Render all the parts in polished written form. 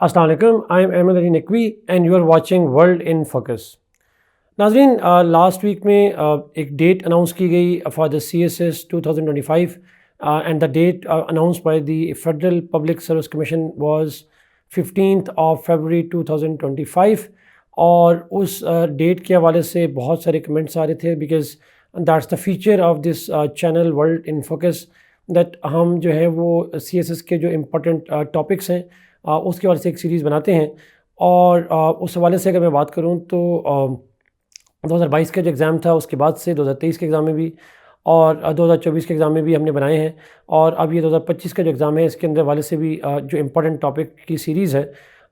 السلام علیکم. I am Ahmed Ali Naqvi and you are watching World in Focus. ناظرین، لاسٹ ویک میں ایک ڈیٹ اناؤنس کی گئی for the CSS 2025 and the date announce by the Federal Public Service Commission was 15th of February 2025. اور اس date کے حوالے سے بہت سارے کمنٹس آ رہے تھے because that's the feature of this channel world in focus that ہم جو ہے وہ CSS کے جو امپورٹنٹ ٹاپکس ہیں اس کے حوالے سے ایک سیریز بناتے ہیں. اور اس حوالے سے اگر میں بات کروں تو 2022 کا جو ایگزام تھا اس کے بعد سے 2023 کے ایگزام میں بھی اور 2024 کے ایگزام میں بھی ہم نے بنائے ہیں. اور اب یہ 2025 کا جو ایگزام ہے اس کے اندر حوالے سے بھی جو امپورٹنٹ ٹاپک کی سیریز ہے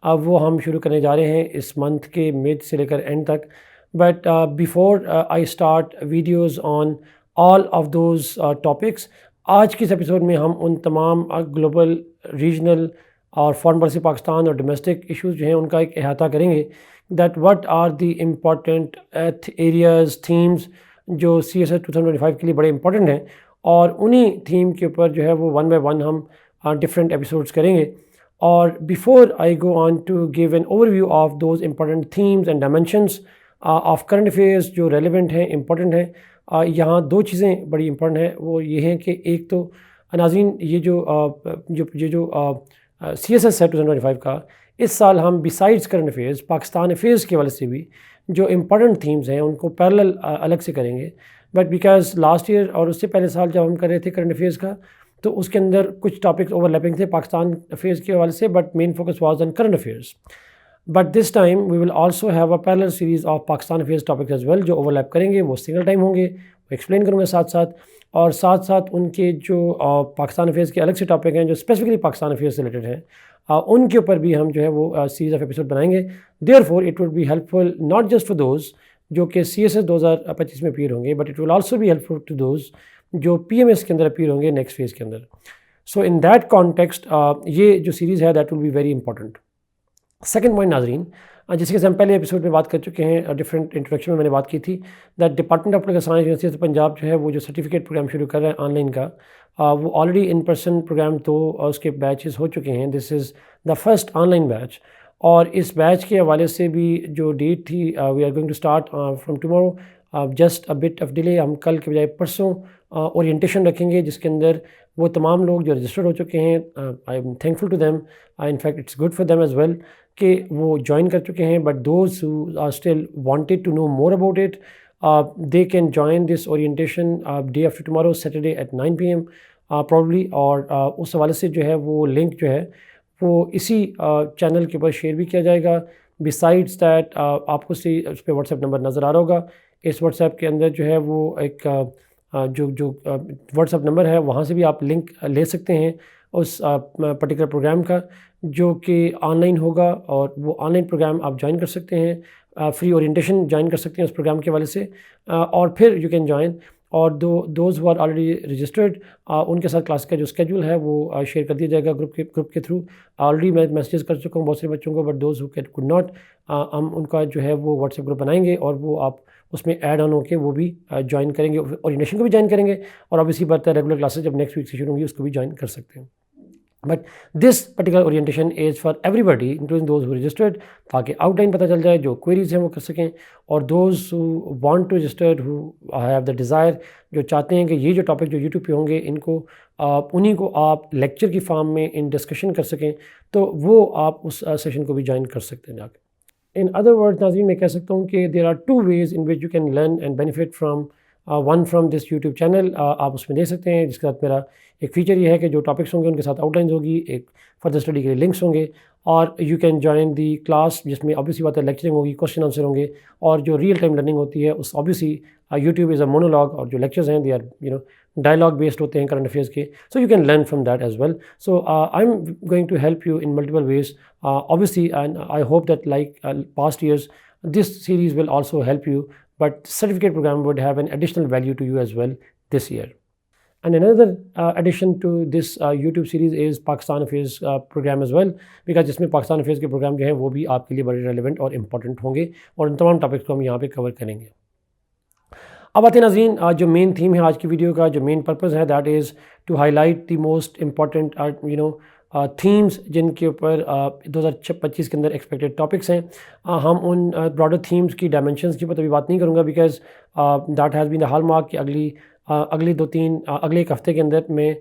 اب وہ ہم شروع کرنے جا رہے ہیں اس منتھ کے مڈ سے لے کر اینڈ تک. But before I start videos on all of those topics, آج کی اس ایپیسوڈ میں ہم ان تمام گلوبل، ریجنل اور فارن پالیسی پاکستان اور ڈومیسٹک ایشوز جو ہیں ان کا ایک احاطہ کریں گے that what are the important areas, themes جو CSS 2025 کے لیے بڑے امپورٹنٹ ہیں. اور انہی تھیم کے اوپر جو ہے وہ ون بائی ون ہم ڈفرینٹ ایپیسوڈس کریں گے. اور before I go on to give an overview of those important themes and dimensions of current affairs جو ریلیونٹ ہیں، امپورٹنٹ ہیں، یہاں دو چیزیں بڑی امپورٹنٹ ہیں. وہ یہ ہیں کہ ایک تو ناظرین یہ جو CSS ہے 2025 کا، اس سال ہم بیسائڈس کرنٹ افیئرز، پاکستان افیئرز کے حوالے سے بھی جو امپورٹنٹ تھیمز ہیں ان کو پیرلل الگ سے کریں گے. بٹ بیکاز لاسٹ ایئر اور اس سے پہلے سال جب ہم کر رہے تھے کرنٹ افیئرز کا تو اس کے اندر کچھ ٹاپکس اوور لیپنگ تھے پاکستان افیئرز کے حوالے سے، but main focus was on current affairs. But this time we will also have a parallel series of Pakistan affairs topics as well جو اوور لیپ کریں گے. وہ سنگل ٹائم ہوں گے، وہ ایکسپلین کروں گا ساتھ ساتھ، اور ساتھ ساتھ ان کے جو پاکستان افیئرز کے الگ سے ٹاپک ہیں جو اسپیسیفکلی پاکستان افیئرز سے ریلیٹڈ ہیں ان کے اوپر بھی ہم جو ہے وہ سیریز آف ایپیسوڈ بنائیں گے. Therefore it will be helpful not just for those جو کہ CSS 2025 میں اپیئر ہوں گے، but it will also be helpful to those جو PMS کے اندر اپیئر ہوں گے نیکسٹ فیز کے اندر. سو ان دیٹ کانٹیکسٹ یہ جو سیریز ہے that will be very important. Second point ناظرین، جیسے کہ ہم پہلے ایپیسوڈ میں بات کر چکے ہیں، ڈفرینٹ انٹروڈکشن میں نے بات کی تھی that department of political science university of Punjab جو ہے وہ جو سرٹیفکیٹ پروگرام شروع کر رہا ہے آن لائن کا، وہ آلریڈی ان پرسن پروگرام تو اس کے بیچز ہو چکے ہیں. دس از دا فرسٹ آن لائن بیچ. اور اس بیچ کے حوالے سے بھی جو ڈیٹ تھی we are going to start from tomorrow, just a bit of delay. ہم کل کے بجائے پرسوں اورینٹیشن رکھیں گے جس کے اندر وہ تمام لوگ جو رجسٹرڈ ہو چکے ہیں، I am thankful to them, in fact it's good for them as well کہ وہ جوائن کر چکے ہیں. But those who are still wanted to know more about it they can join this orientation day after tomorrow Saturday at 9 PM probably. اور اس حوالے سے جو ہے وہ لنک جو ہے وہ اسی چینل کے اوپر شیئر بھی کیا جائے گا. بیسائڈس دیٹ آپ کو اس پہ واٹس ایپ نمبر نظر آ رہا ہوگا. اس واٹس ایپ کے اندر جو ہے وہ ایک جو واٹس ایپ نمبر ہے وہاں سے بھی آپ لنک لے سکتے ہیں اس پرٹیکولر پروگرام کا جو کہ آن لائن ہوگا. اور وہ آن لائن پروگرام آپ جوائن کر سکتے ہیں، فری اورینٹیشن جوائن کر سکتے ہیں اس پروگرام کے حوالے سے، اور پھر یو کین جوائن. اور those who are already registered ان کے ساتھ کلاس کا جو اسکیجول ہے وہ شیئر کر دیا جائے گا گروپ کے تھرو. آلریڈی میں میسیجز کر چکا ہوں بہت سے بچوں کو، but those who could not, ہم ان کا جو ہے وہ واٹس ایپ گروپ بنائیں گے اور وہ آپ اس میں ایڈ آن ہو کے وہ بھی جوائن کریں گے، اورینٹیشن کو بھی جوائن کریں گے. اور اب اسی بات ہے ریگولر کلاسز جب نیکسٹ ویک سے شروع ہوں گی اس کو بھی جوائن کر سکتے ہیں. But this particular orientation is for everybody including those who registered, تاکہ آؤٹ لائن پتہ چل جائے، جو کوئریز ہیں وہ کر سکیں. اور those who want to registered who have the desire, جو چاہتے ہیں کہ یہ جو ٹاپک جو یوٹیوب پہ ہوں گے ان کو انہیں کو آپ لیکچر کی فارم میں ان ڈسکشن کر سکیں، تو وہ آپ اس سیشن کو بھی جوائن کر سکتے ہیں جا کے. ان ادر ورڈ ناظرین میں کہہ سکتا ہوں کہ there are two ways in which you can learn and benefit from one from this YouTube channel. آپ اس میں دے سکتے ہیں، جس کے ساتھ میرا ایک فیچر یہ ہے کہ جو ٹاپکس ہوں گے ان کے ساتھ آؤٹ لائنز ہوگی، ایک فردر اسٹڈی کے لیے لنکس ہوں گے، اور you can join the class جس میں آبویسلی بات ہے لیکچرنگ ہوگی، کوشچن آنسر ہوں گے، اور جو ریئل ٹائم لرننگ ہوتی ہے اس obviously YouTube is a monologue, اور جو لیکچرز ہیں دے آر ڈائلاگ بیسڈ ہوتے ہیں کرنٹ افیئرس کے. So you can learn from that as well. So I am going to help you in multiple ways obviously, and I hope that like past years this series will also help you, but certificate program would have an additional value to you as well this year. And another addition to this YouTube series is Pakistan Affairs program as well, because جس میں Pakistan affairs کے programme جو ہیں وہ بھی آپ کے لیے بڑے ریلیونٹ اور امپورٹنٹ ہوں گے، اور ان تمام ٹاپکس کو ہم یہاں پہ کور کریں گے. اب آتے ہیں ناظرین، جو مین تھیم ہے آج کی ویڈیو کا، جو مین پرپز ہے that is to highlight the most important themes جن کے اوپر 2025 کے اندر ایکسپیکٹڈ ٹاپکس ہیں. ہم ان براڈر تھیمز کی ڈائمینشنز کے اوپر ابھی بات نہیں کروں گا because that has been the hallmark کہ اگلے ایک ہفتے کے اندر میں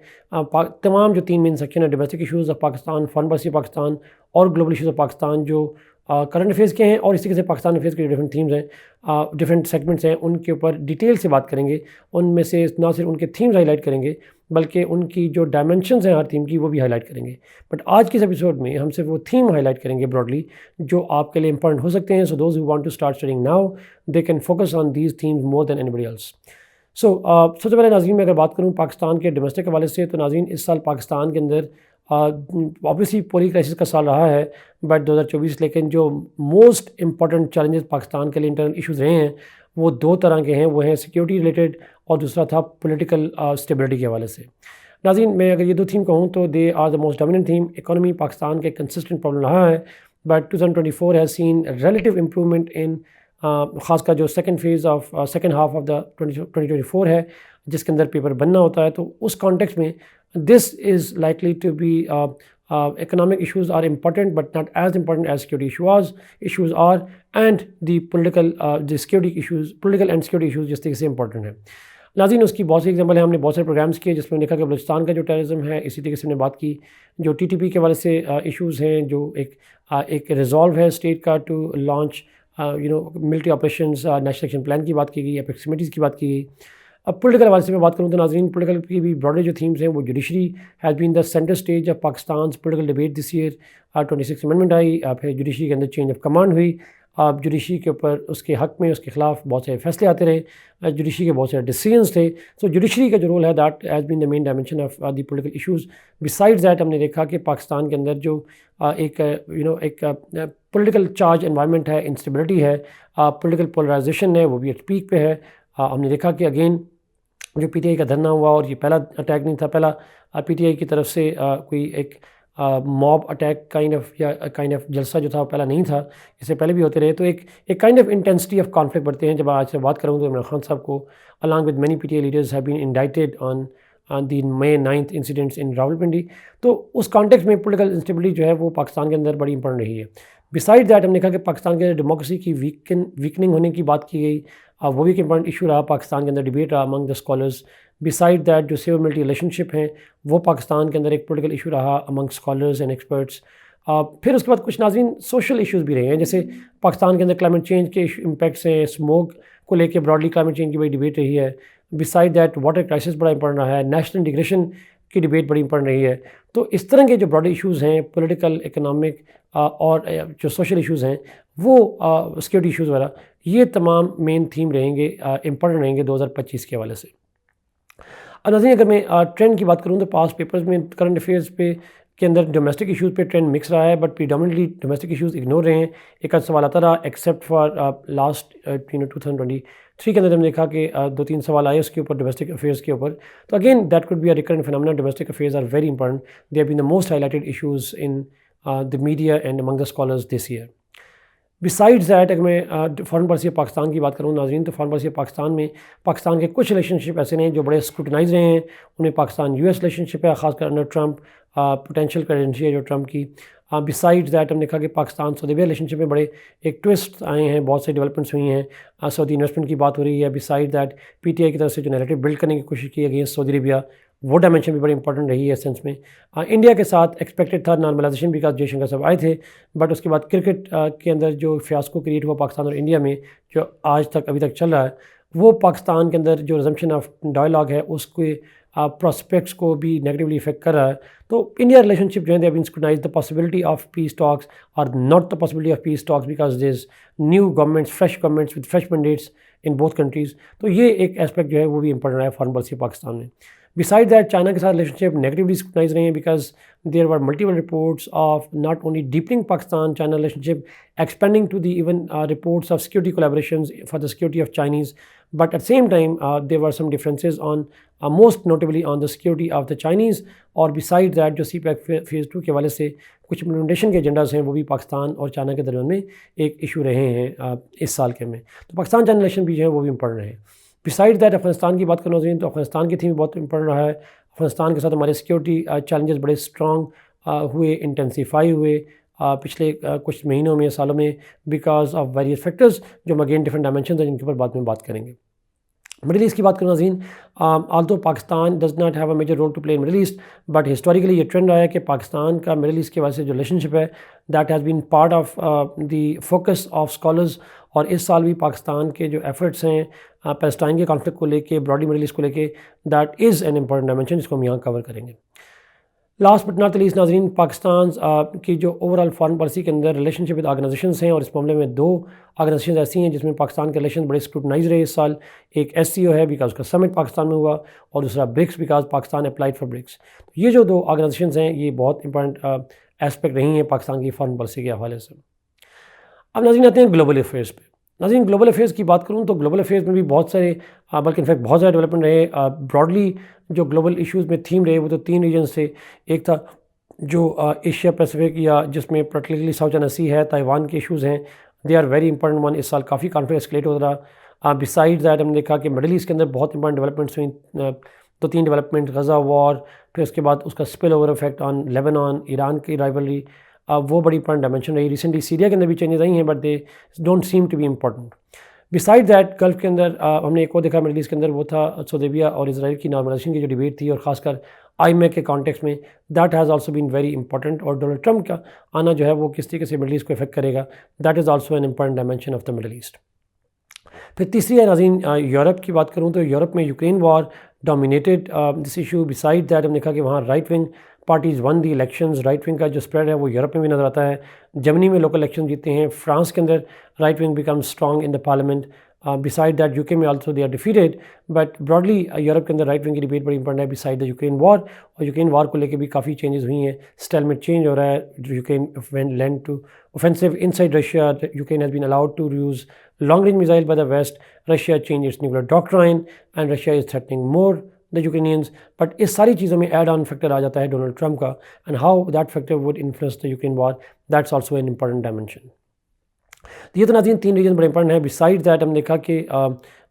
تمام جو 3 مین سیکشن ہیں domestic issues of Pakistan, foreign policy Pakistan اور گلوبل ایشوز آف پاکستان جو کرنٹ افیئرس کے ہیں اور اسی طرح سے پاکستان افیئرس کے جو ڈفرینٹ تھیمز ہیں ڈفرینٹ سیگمنٹس ہیں ان کے اوپر ڈیٹیل سے بات کریں گے. ان میں سے نہ صرف ان کے تھیمز ہائی لائٹ کریں گے بلکہ ان کی جو ڈائمینشنز ہیں ہر تھیم کی وہ بھی ہائی لائٹ کریں گے. بٹ آج کے اس ایپیسوڈ میں ہم صرف وہ تھیم ہائی لائٹ کریں گے براڈلی جو آپ کے لیے امپورٹنٹ ہو سکتے ہیں. So those who want to start studying now they can focus on these themes more than anybody else. سب سے پہلے ناظرین میں اگر بات کروں پاکستان کے ڈومیسٹک کے حوالے سے تو ناظرین اس سال پاکستان کے اندر آبویسلی پولی کرائسس کا سال رہا ہے بٹ 2024 لیکن جو موسٹ امپورٹنٹ چیلنجز پاکستان کے لیے انٹرنل ایشوز رہے ہیں وہ 2 طرح کے ہیں. وہ ہیں سیکیورٹی ریلیٹڈ اور دوسرا تھا پولیٹیکل اسٹیبلٹی کے حوالے سے. ناظرین میں اگر یہ 2 تھیم کہوں تو they are the most dominant theme. Economy Pakistan کے کنسسٹنٹ پرابلم رہا ہے but 2024 has seen relative improvement in خاص کر جو سیکنڈ ہاف آف دا 2024 ہے جس کے اندر پیپر بننا ہوتا ہے. تو اس کانٹیکس میں this is likely to be economic issues are important but not as important as security issues are and the political and security issues جس طرح سے امپورٹنٹ ہیں. ناظرین اس کی بہت سی ایگزامپل ہیں. ہم نے بہت سارے پروگرامس کیے جس میں دیکھا کہ بلوچستان کا جو ٹیررزم ہے اسی طریقے سے ہم نے بات کی جو TTP کے حوالے سے ایشوز ہیں جو ایک ریزالو ہے اسٹیٹ کا to launch military operations. National action plan کی بات کی گئی, اپیکس کمیٹیز کی بات کی گئی. اب پولیٹیکل حوالے سے میں بات کروں تو ناظرین پولیٹیکل کی بھی براڈر جو تھیمز ہیں وہ judiciary has been the centre stage of Pakistan's political debate this year. 26 amendment آئی, پھر جوڈیشری کے اندر چینج آف کمانڈ ہوئی. جوڈیشری کے اوپر اس کے حق میں اس کے خلاف بہت سے فیصلے آتے رہے, جوڈیشری کے بہت سارے ڈیسیژنس تھے. سو جوڈیشری کا جو رول ہے that has been the main dimension of the political issues. Besides that ہم نے دیکھا کہ پاکستان کے اندر جو ایک پولیٹیکل چارج انوائرمنٹ ہے, انسٹیبلٹی ہے, پولیٹیکل پولرائزیشن ہے وہ بھی ایٹ پیک پہ ہے. ہم نے دیکھا کہ اگین جو PTI کا دھرنا ہوا اور یہ پہلا اٹیک نہیں تھا, پہلا PTI کی طرف سے کوئی ایک موب اٹیک کائنڈ آف جلسہ جو تھا وہ پہلا نہیں تھا, اس سے پہلے بھی ہوتے رہے. تو ایک kind of intensity of conflict بڑھتے ہیں. جب آج سے بات کروں تو عمران خان صاحب کو along with many PTI leaders have been indicted on the May 9th incidents in Rawalpindi. تو اس کانٹیکس میں پولیٹیکل انسٹیبلٹی جو ہے وہ پاکستان کے اندر بڑی امپورٹنٹ رہی ہے. بسائڈ دیٹ ہم نے کہا کہ پاکستان کے اندر ڈیموکریسی کی ویکننگ ہونے کی بات کی گئی, وہ بھی ایک امپورٹنٹ ایشو رہا پاکستان کے اندر, ڈیبیٹ رہا امنگ دا اسکالرز. بسائڈ دیٹ جو سیول ملٹری ریلیشن شپ ہیں وہ پاکستان کے اندر ایک پولیٹیکل ایشو رہا امنگ اسکالرز اینڈ ایکسپرٹس. پھر اس کے بعد کچھ ناظرین سوشل ایشوز بھی رہے ہیں, جیسے پاکستان کے اندر کلائمیٹ چینج کے امپیکٹس ہیں, اسموک کو لے کے براڈلی کلائمیٹ چینج کی بڑی ڈیبیٹ رہی ہے. بسائڈ دیٹ واٹر کرائسس بڑا امپورٹنٹ رہا ہے, نیشنل انٹیگریشن کی ڈیبیٹ بڑی امپورٹنٹ رہی ہے. تو اس طرح کے جو براڈر ایشوز ہیں پولیٹیکل, اکنامک اور جو سوشل ایشوز ہیں وہ سیکورٹی ایشوز وغیرہ, یہ تمام مین تھیم رہیں گے, امپورٹنٹ رہیں گے 2025 کے حوالے سے. ناظرین اگر میں ٹرینڈ کی بات کروں تو پاس پیپرز میں کرنٹ افیئرز پہ کے اندر ڈومیسٹک ایشوز پہ ٹرینڈ مکس رہا ہے بٹ پریڈومنٹلی ڈومیسٹک ایشوز اگنور رہے ہیں. ایک آدھ سوال آتا رہا ایکسیپٹ فار لاسٹ 2023 کے اندر ہم نے دیکھا کہ 2-3 سوال آئے اس کے اوپر ڈومیسٹک افیئرز کے اوپر. تو again that could be a recurrent phenomena. Domestic affairs are very important, they have been the most highlighted issues in the media and among the scholars this year. Besides that اگر میں foreign policy Pakistan کی بات کروں ناظرین تو foreign policy Pakistan میں پاکستان کے کچھ ریلیشن شپ ایسے ہیں جو بڑے اسکروٹنائز رہے ہیں. انہیں پاکستان US ریلیشن شپ ہے خاص کر انڈر ٹرمپ, پوٹینشیل کریڈنسی ہے جو ٹرمپ کی. بسائڈز دیٹ ہم نے کہا کہ پاکستان سعودی عربیہ ریلیشن شپ میں بڑے ایک ٹوسٹ آئے ہیں, بہت سے ڈیولپمنٹس ہوئی ہیں, سعودی انویسٹمنٹ کی بات ہو رہی ہے. بسائڈ دیٹ PTI کی طرف سے جو نیریٹو بلڈ کرنے کی کوشش کی اگینسٹ سعودی عربیہ وہ ڈائمینشن بھی بڑی امپورٹنٹ رہی ہے سینس میں. انڈیا کے ساتھ ایکسپیکٹڈ تھا نارملائزیشن بیکاز جے شنکر صاحب آئے تھے, بٹ اس کے بعد کرکٹ کے اندر جو فیاسکو کریٹ ہوا پاکستان اور انڈیا میں جو آج تک ابھی تک چل رہا ہے وہ پاکستان کے اندر جو ریزمپشن آف ڈائلاگ ہے اس کے پراسپیکٹس کو بھی نیگیٹیولی افیکٹ کر رہا ہے. تو انڈیا ریلیشن شپ جو ہے they have been scrutinised. The possibility of peace talks اور not the possibility of peace talks because there is new governments, fresh governments with fresh mandates in both countries. تو یہ ایک اسپیکٹ جو ہے وہ بھی امپورٹنٹ ہے فارن پالیسی پاکستان میں. بسائڈ دیٹ چائنا کے ساتھ ریلیشن شپ نیگیٹیولی اسکروٹنائز رہے ہیں because there were multiple reports of not only deepening Pakistan China relationship, expanding to the even reports of security collaborations for the security of Chinese. But at the same time, there were some differences on, most notably on the security of the Chinese. اور besides that جو CPEC phase 2 کے حوالے سے کچھ implementation کے agendas ہیں وہ بھی پاکستان اور چائنا کے درمیان میں ایک ایشو رہے ہیں اس سال کے میں. تو پاکستان چائنا ریلیشن بھی جو ہے وہ بھی امپورٹنٹ رہے. besides that افغانستان کی بات کرنا تو افغانستان کی تھیم بہت امپورٹنٹ رہا ہے. افغانستان کے ساتھ ہمارے سیکورٹی چیلنجز بڑے اسٹرانگ ہوئے انٹینسیفائی ہوئے پچھلے کچھ مہینوں میں سالوں میں بیکاز آف ویریس فیکٹرز جو ہم اگین ڈفرنٹ ڈائمینشنز ہیں جن کے اوپر بعد میں بات کریں گے. مڈل ایسٹ کی بات کروں ناظرین, although Pakistan does not have a major role to play in Middle East, but historically یہ ٹرینڈ آیا ہے کہ پاکستان کا مڈل ایسٹ کے وجہ سے جو ریلیشن شپ ہے that has been part of the focus of scholars. اور اس سال بھی پاکستان کے جو ایفرٹس ہیں پیلسٹائن کے کانفلکٹ کو لے کے, براڈلی مڈل ایسٹ کو لے کے, that is an important dimension جس کو ہم یہاں کور کریں گے. لاسٹ بٹ ناٹ لیسٹ ناظرین, پاکستان کی جو اوور آل فارن پالیسی کے اندر ریلیشن شپ ود آرگنائزیشنس ہیں, اور اس معاملے میں 2 آرگنائزیشنز ایسی ہیں جس میں پاکستان کے ریلیشن بڑے اسکروٹنائز رہے اس سال. ایک SCO ہے بیکاز اس کا سمٹ پاکستان میں ہوا, اور دوسرا BRICS because Pakistan applied for BRICS. یہ جو 2 آرگنائزیشنز ہیں یہ بہت امپورٹنٹ ایسپیکٹ رہی ہیں پاکستان کی فارن پالیسی کے حوالے سے. اب ناظرین آتے ہیں گلوبل افیئرس پہ. ناظرین گلوبل افیئرس کی بات کروں تو گلوبل افیئرس میں بھی بہت سارے بلکہ انفیکٹ بہت زیادہ ڈیولپمنٹ رہے. براڈلی جو گلوبل ایشوز میں تھیم رہے وہ تو 3 ریجنز تھے. ایک تھا جو ایشیا پیسیفک یا جس میں پرٹیکولرلی ساؤتھ چائنا سی ہے, تائیوان کے ایشوز ہیں, they are very important one. اس سال کافی کانفلکٹ ایسکلیٹ ہو رہا. بسائڈ دیٹ ہم نے دیکھا کہ مڈل ایسٹ کے اندر بہت امپورٹنٹ ڈیولپمنٹس ہوئیں, 2-3 ڈیولپمنٹ, غزہ وار, پھر اس کے بعد اس کا spillover effect on Lebanon, Iran کی رائیولری, وہ بڑی امپورٹنٹ ڈائمینشن رہی. ریسنٹلی سیریا کے اندر بھی چینجز آئی ہیں but they don't seem to be important. Beside that Gulf کے اندر ہم نے ایک اور دیکھا مڈل ایسٹ کے اندر, وہ تھا سعودی عربیہ اور اسرائیل کی نارملائزیشن کی جو ڈیبیٹ تھی, اور خاص کر IMEC کے کانٹیکس میں that has also been very important. اور ڈونلڈ ٹرمپ کا آنا جو ہے وہ کس طریقے سے مڈل ایسٹ کو افیکٹ کرے گا, that is also an important dimension of the Middle East. پھر تیسری ہے ناظرین یورپ کی بات کروں تو یورپ میں Ukraine war dominated this issue. Besides that ہم نے دیکھا کہ وہاں right wing parties won the elections. Right wing کا جو اسپریڈ ہے وہ یورپ میں بھی نظر آتا ہے. جرمنی میں لوکل الیکشن جیتے ہیں. فرانس کے اندر right wing become strong in the parliament. Beside that UK میں also they are defeated, but broadly Europe کے اندر رائٹ ونگ کی ڈیبیٹ بڑی امپورٹنٹ ہے بسائڈ دا یوکرین وار. اور یوکرین وار کو لے کے بھی کافی چینجز ہوئی ہیں. اسٹیلمیٹ چینج ہو رہا ہے. Ukraine land to offensive inside Russia. Ukraine has been allowed to use long range missile by the West. Russia change its nuclear doctrine and Russia is threatening more the Ukrainians. But اس ساری چیزوں میں add on factor آ جاتا ہے Donald Trump کا, and how that factor would influence the Ukraine war, that's also an important dimension. یہ تو ناظرین 3 ریجن بڑے امپورٹنٹ ہیں. بسائڈ دیٹ ہم نے دیکھا کہ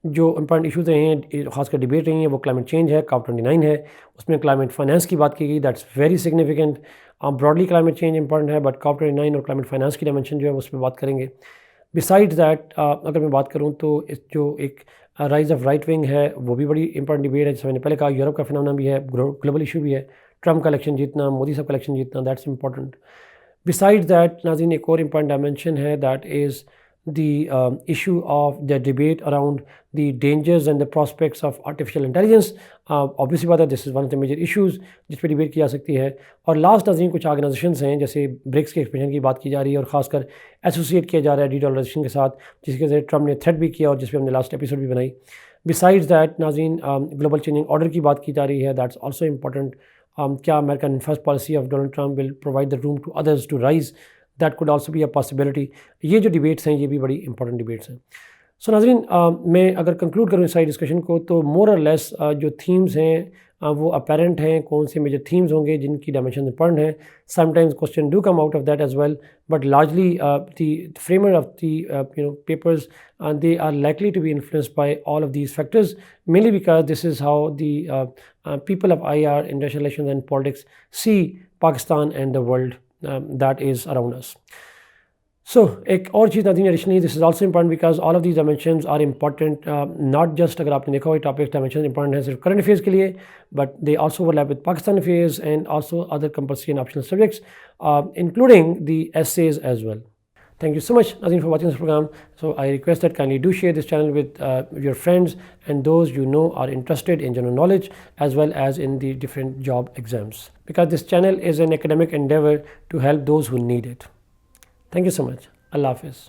جو امپورٹنٹ ایشوز رہے ہیں خاص کر ڈیبیٹ رہی ہیں وہ کلائمیٹ چینج ہے, COP29 ہے, اس میں کلائمیٹ فائنانس کی بات کی گئی, that's very significant. Broadly climate change important ہے بٹ COP29 اور کلائمیٹ فائنانس کی ڈائمینشن جو ہے اس پہ بات کریں گے. بسائڈ دیٹ اگر میں بات کروں تو جو ایک رائز آف رائٹ ونگ ہے وہ بھی بڑی امپورٹنٹ ڈیبیٹ ہے. جیسے میں نے پہلے کہا یورپ کا فنامنا بھی ہے, گلوبل ایشو بھی ہے. ٹرمپ کا الیکشن جیتنا, مودی صاحب کا الیکشن جیتنا, دیٹس امپورٹنٹ. بسائڈ دیٹ ناظرین ایک اور امپورٹنٹ ڈائمینشن ہے, that is the issue of the debate around the dangers and the prospects of artificial intelligence. Obviously بات ہے this is one of the major issues جس پہ debate کی جا سکتی ہے. اور لاسٹ ناظرین کچھ آرگنائزیشنس ہیں جیسے برکس کے ایکسپینشن کی بات کی جا رہی ہے, اور خاص کر ایسوسیٹ کیا جا رہا ہے ڈی ڈالرائزیشن کے ساتھ, جس کے ذریعے ٹرمپ نے تھریٹ بھی کیا اور جس پہ ہم نے لاسٹ ایپیسوڈ بھی بنائی. بسائڈ دیٹ ناظرین گلوبل چینجنگ آرڈر کی بات کی جا رہی ہے, دیٹس آلسو امپورٹنٹ. کیا American first policy of Donald Trump will provide the room to others to rise, that could also be a possibility. یہ جو ڈیبیٹس ہیں یہ بھی بڑی امپورٹنٹ ڈیبیٹس ہیں. سو ناظرین میں اگر کنکلوڈ کروں اس ساری ڈسکشن کو تو مور اور لیس جو تھیمز ہیں وہ اپیرنٹ ہیں. کون سے میجر تھیمز ہوں گے جن کی ڈائمینشن امپورٹنٹ ہیں. Sometimes question do come out of that as well, but largely the framer of the papers they are likely to be influenced by all of these factors, mainly because this is how the people of IR, international relations and politics see Pakistan and the world that is around us. So ایک اور چیز ناظرین additionally this is also important because all of these dimensions are important, not just اگر آپ نے دیکھا ہوئی topics dimension important ہیں صرف کرنٹ افیئرس کے لیے, but they also overlap with Pakistan affairs and also other compulsory and optional subjects, including the essays as well. Thank you so much Nazreen for watching this program. So I request that kindly do share this channel with your friends and those you know are interested in general knowledge as well as in the different job exams, because this channel is an academic endeavor to help those who need it. Thank you so much. Allah Hafiz.